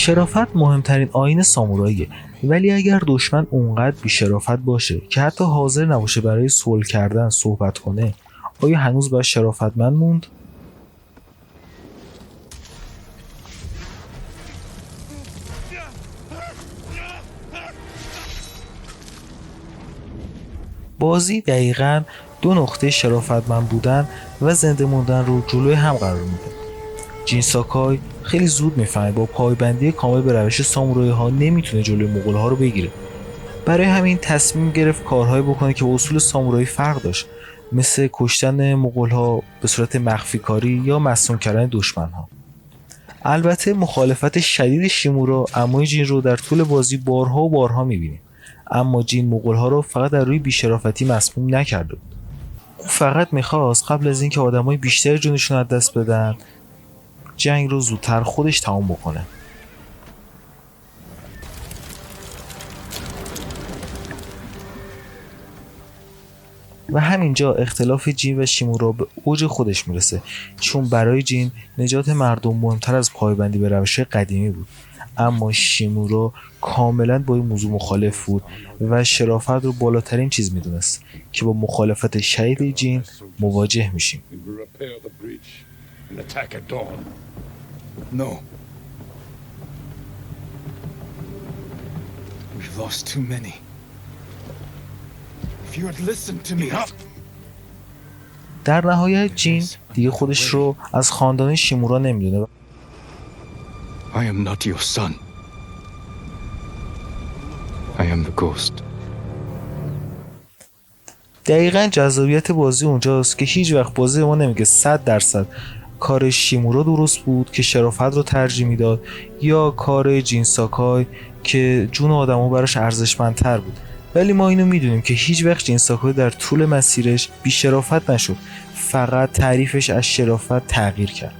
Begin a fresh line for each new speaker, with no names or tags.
شرافت مهمترین آیین ساموراییه، ولی اگر دشمن اونقدر بی‌شرافت باشه که حتی حاضر نباشه برای صلح کردن صحبت کنه، آیا هنوز باید شرافتمند موند؟ بازی دقیقاً دو نقطه شرافتمند بودن و زنده موندن رو جلوی هم قرار میده. جین ساکای خیلی زود میفهمه با پایبندی کامل به روش سامورایی ها نمیتونه جلوی مغول ها رو بگیره. برای همین تصمیم گرفت کارهایی بکنه که با اصول سامورایی فرق داشت، مثل کشتن مغول ها به صورت مخفی کاری یا مصون کردن دشمن ها. البته مخالفت شدید شیمورا عموی جین رو در طول بازی بارها و بارها میبینیم، اما جین مغول ها رو فقط در روی بی‌شرافتی مسموم نکرده بود. اون فقط میخواست قبل از اینکه آدمای بیشتر جونشون از دست بدن، جنگ رو زودتر خودش تمام بکنه. و همینجا اختلاف جین و شیمورا به اوج خودش میرسه، چون برای جین نجات مردم مهمتر از پایبندی به روش قدیمی بود، اما شیمورا کاملا با این موضوع مخالف بود و شرافت رو بالاترین چیز میدونست که با مخالفت شدید جین مواجه میشیم.
No. We've lost too many. If you had listened to me.
در نهایت جین دیگه خودش رو از خاندان شیمورا نمیدونه.
I am not your son. I am the ghost.
دقیقاً جذابیت بازی اونجاست که هیچ وقت بازی ما نمیگه 100% کار شیمورا درست بود که شرافت رو ترجیح میداد یا کار جین ساکای که جون آدمو براش ارزشمندتر بود، ولی ما اینو میدونیم که هیچ وقت جین ساکای در طول مسیرش بی شرافت نشد، فقط تعریفش از شرافت تغییر کرد.